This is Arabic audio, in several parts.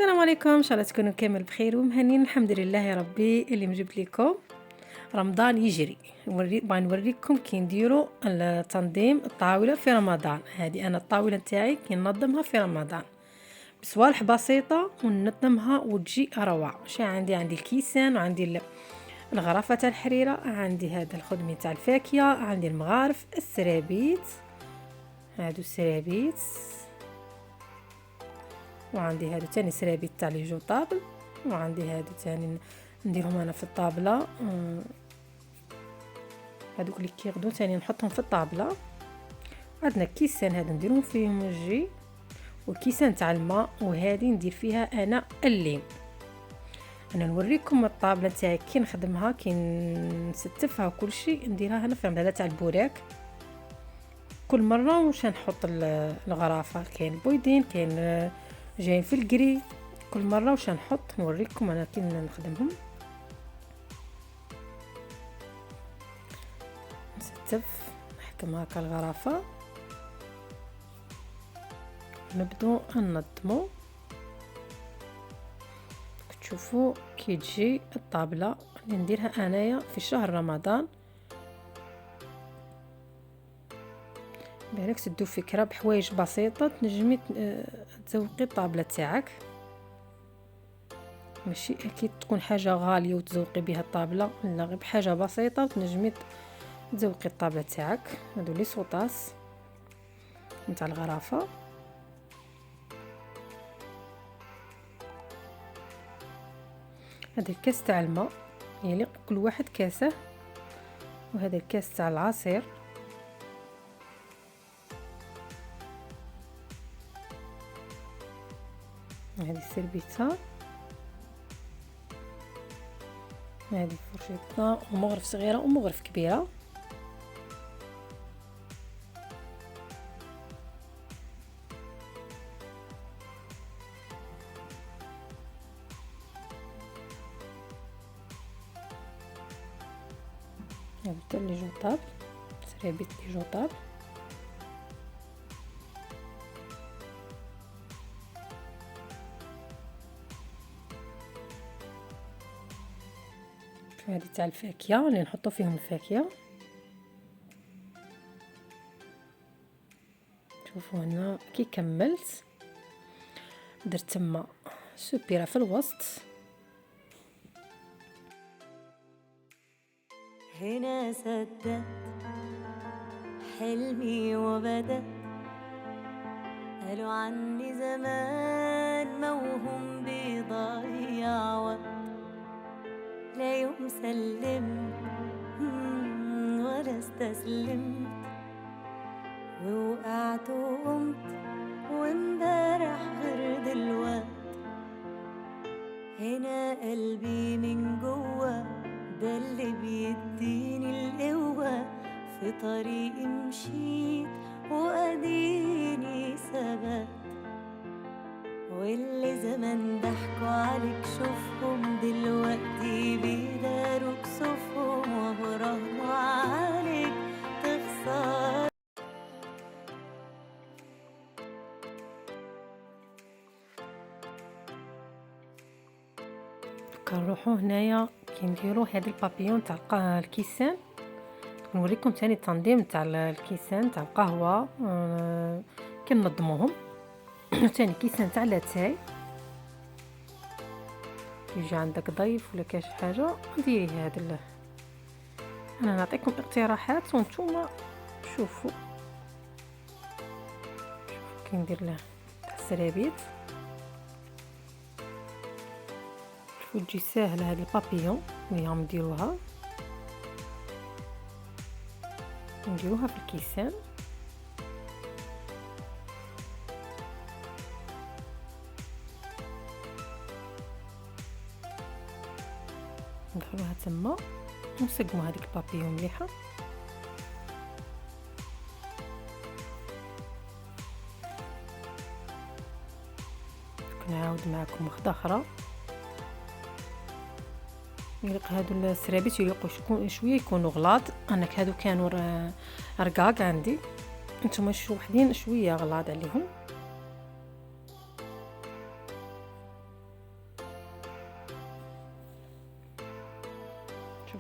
السلام عليكم، ان شاء الله تكونوا كامل بخير ومهنيين. الحمد لله يا ربي اللي مجبت لكم رمضان يجري. بغا نوريكم كي نديروا التنظيم الطاوله في رمضان. هذه انا الطاوله نتاعي كي ننظمها في رمضان بصوالح بسيطه وننظمها وتجي روعه. شي عندي الكيسان، وعندي الغرفه تاع الحريره، عندي هذا الخدمي تاع الفاكهه، عندي المغارف، السرابيت، هادو السرابيت، وعندي هادو تاني سرابيت تاع لي جو طابل، وعندي هادو تاني نديرهم انا في الطابله. هادوك اللي كيغدو تاني نحطهم في الطابله. عندنا كيسان هادو نديرهم فيهم الجي، وكيسان تاع الماء، وهذه ندير فيها انا الليم. انا نوريكم الطابله تاعي كي نخدمها، كي نستفها وكل شيء نديرها هنا في هذا تاع البوراك. كل مره واش نحط الغرافه، كاين بويدين، كاين جايين في الكري، كل مره واش نحط نوريكم انا كي نخدمهم. نستف نحكم هكا الغرافه، نبدو ننظمو. تشوفوا كي تجي الطابله اللي نديرها انايا في شهر رمضان. بالك تدو فكره بحوايج بسيطه تنجمي تزوقي الطابله تاعك. ماشي اكيد تكون حاجه غاليه وتزوقي بها الطابله، لا، غير بحاجه بسيطه وتنجمي تزوقي الطابله تاعك. هادو لي سوطاس نتاع الغرافه. هذا الكاس تاع الماء يليق كل واحد كاسه، وهذا الكاس تاع العصير. هذه السربيته، هذه فرشيطه ومغرف صغيره ومغرف كبيره. هذا لي جوطاب، سرابيت لي جوطاب. هذه تاع الفاكهه اللي نحطو فيهم الفاكهه. شوفوا هنا كي كملت درت تما سوبيره في الوسط. هنا صدقت حلمي وبدأ، قالوا عني زمان موهوم بيضيع وقت، لا يوم سلمت ولا استسلمت، ووقعت وقمت وامبارح غير دلوقت. هنا قلبي من جوا ده اللي بيديني القوة، في طريقي مشيت وأديني ثبت، واللي زمان ضحكوا عليك شوفهم دلوقتي بيداروا كسوفهم، وبراهنوا عليك تخسر. كنروحو هنايا كي نديرو هاد البابيون تاع الكيسان. نوريكم تاني التنظيم تاع الكيسان تاع القهوه. كي ننظموهم. تاني كيسان تاع لاتاي، يجي عندك ضيف ولا كاش حاجه ديري هذا. انا نعطيكم اقتراحات وانتم شوفوا كي ندير له تاع السرابيت. شوفوا تجي ساهله هذه البابيون اللي هم نديروها في الكيسان. ندخلوها تما ونسقموا هذيك البابيون مليحه. نعاود معكم وحده اخرى. يليق هادو السرابيت يليقوا شويه يكونوا غلاظ. انا هادو كانوا رقاق عندي، نتوما شو وحدين شويه غلاظ عليهم.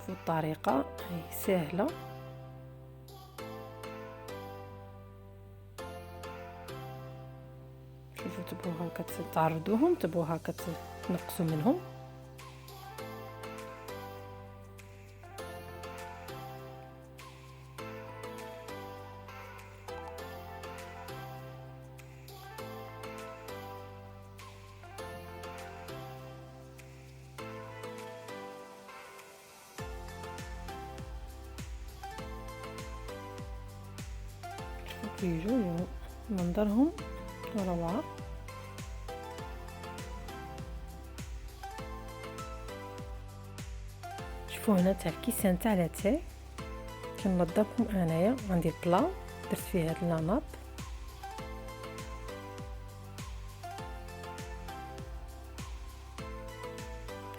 شوفوا الطريقة هي سهلة. شوفوا تبغوها كتعرضوهم، تبغوها كتنقصوا منهم. كيجوا منظرهم روعة. شوفوا هنا تاع الكيسان تاع لاتاي كنوضبهم انايا. عندي بلا درت فيه هاد لاناب،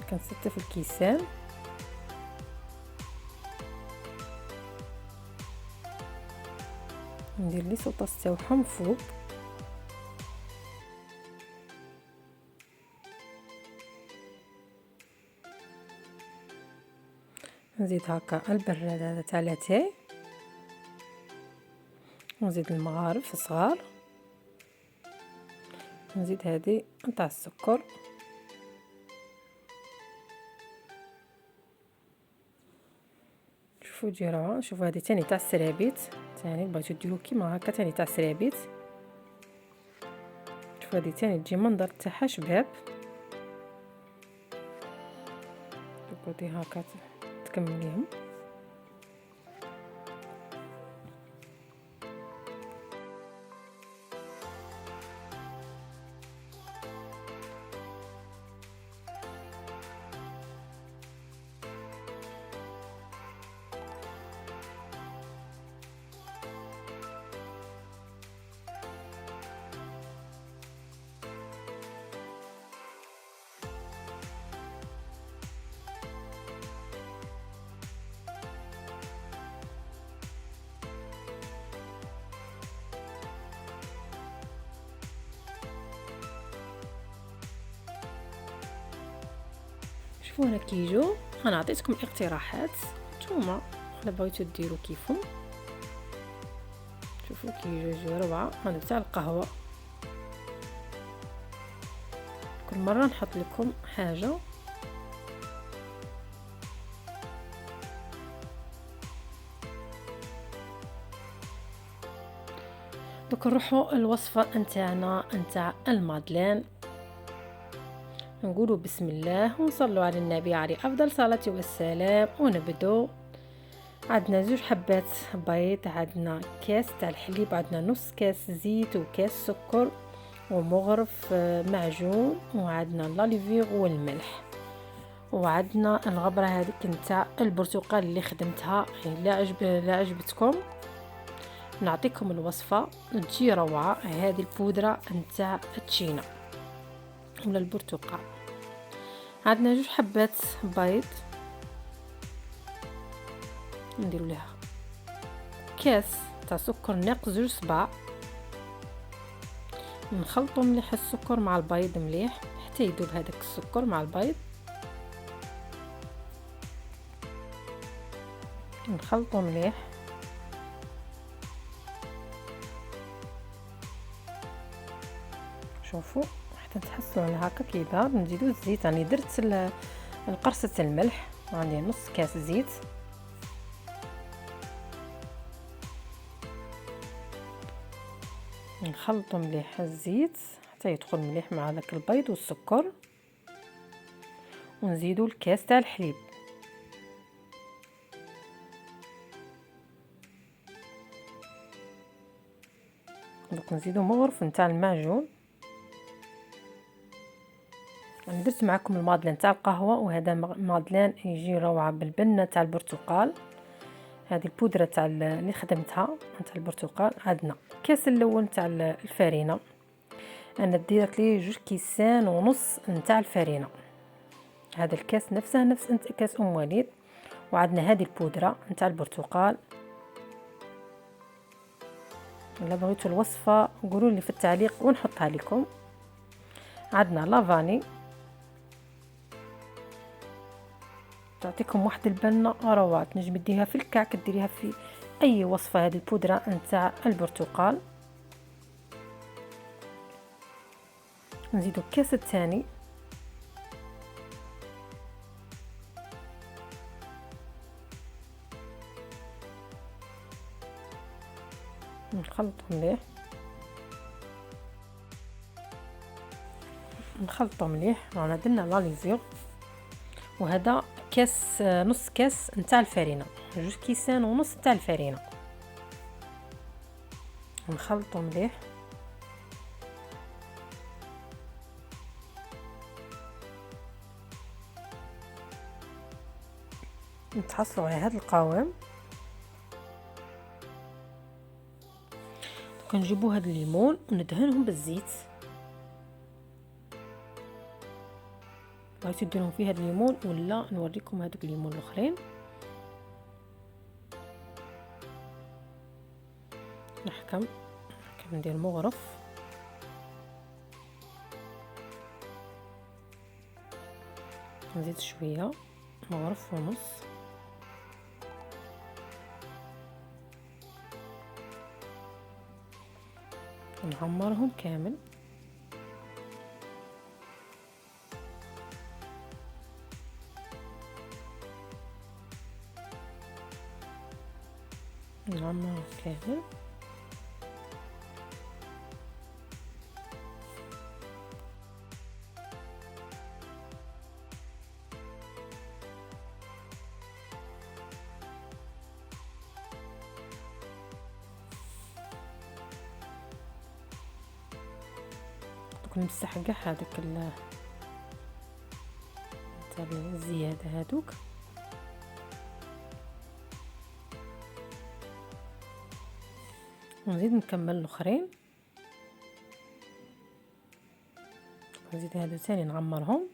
كنستف الكيسان ندير لي سوطاس تاعهم فوق. نزيد هكا البراد هذا تاع لاتاي، ونزيد المغارف صغار، نزيد هذه نتاع السكر، شوفوا تجي روعه. شوفوا هذه تاني تاع السرابيت، تاني بغيتو ديروا كيما هكا تاني تاع السرابيت. شوفوا هذه تاني تجي منظر تاعها شباب. تقعدي هكا تكمليهم. شوفوا هنا كيجو. انا عطيتكم الاقتراحات، نتوما الا بغيتو ديروا كيفهم. شوفوا كيجو روعه. هذا تاع القهوه، كل مره نحط لكم حاجه. دوك نروحوا الوصفه نتاعنا نتاع المادلين. نقولوا بسم الله ونصلوا على النبي عليه افضل صلاه والسلام ونبدو. عندنا 2 حبات بيض، عندنا كاس تاع الحليب، عندنا نص كاس زيت وكاس سكر ومغرف معجون، وعندنا لاليفيغ والملح، وعندنا الغبره هذيك نتاع البرتقال اللي خدمتها. لا عجبتكم نعطيكم الوصفه تجي روعه. هذه البودره نتاع التشينا ولا البرتقال. عندنا 2 حبات بيض، نديروا لها كاس تاع سكر ناقص 2 صباع. نخلطوا مليح السكر مع البيض مليح حتى يذوب هذاك السكر مع البيض. نخلطوا مليح. شوفوا حتى تحصلوا على هكا كيبان. نزيدوا الزيت، راني درت القرصه الملح، عندي نص كاس زيت. نخلطوا مليح الزيت حتى يدخل مليح مع داك البيض والسكر، ونزيدوا الكاس تاع الحليب. دوك نزيدوا مغرف نتاع المعجون. انا درت معكم المادلين تاع القهوه، وهذا مادلين يجي روعه بالبنه تاع البرتقال. هذه البودره تاع اللي خدمتها تاع البرتقال. عندنا الكاس الاول تاع الفرينه، انا ديرت ليه 2 كيسان ونص نتاع الفرينه. هذا الكاس نفسه نفس كاس وليد. وعندنا هذه البودره نتاع البرتقال. الا بغيتوا الوصفه قولوا لي في التعليق ونحطها لكم. عندنا لافاني، تعطيكم واحد البنه روعه. تنجمي ديريها في الكعك، ديريها في اي وصفه. هذه البودره نتاع البرتقال. نزيدو الكاس الثاني. نخلطو مليح، نخلطو مليح. رانا درنا لا ليزيغ، وهذا كاس، نص كاس نتاع الفرينه، 2 كيسان ونص نتاع الفرينه. نخلطو مليح. نتحصلوا على هذا القوام. كنجيبوا هذا الليمون وندهنهم بالزيت. بغيتو ديرهم فيه هذا الليمون ولا نوريكم هذوك الليمون الاخرين. نحكم ندير مغرف. نزيد شويه، مغرف ونص. نعمرهم كامل. نعمرهم كامل. نمسح كاع هذوك تاع الزياده هذوك. ونزيد نكمل الاخرين. نزيد هادو ثاني نعمرهم،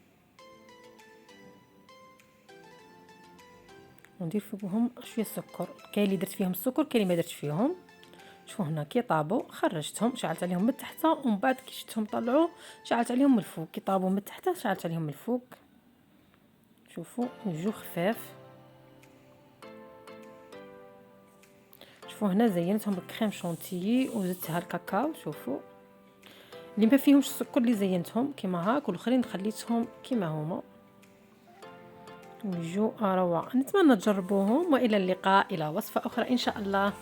وندير فوقهم شويه سكر. كاين اللي درت فيهم السكر، كاين اللي ما درتش فيهم. شوفوا هنا كي طابوا خرجتهم، شعلت عليهم من تحت، ومن بعد كي شفتهم طلعوا شعلت عليهم من الفوق. كي طابوا من تحت شعلت عليهم من الفوق. شوفوا يجوا خفاف. شوفوا هنا زينتهم بالكريم شونتيي وزدتها الكاكاو. شوفوا اللي ما فيهمش السكر اللي زينتهم كيما هاك، والاخرين خليتهم كيما هما ويجوا روعه. نتمنى تجربوهم، والى اللقاء الى وصفه اخرى ان شاء الله.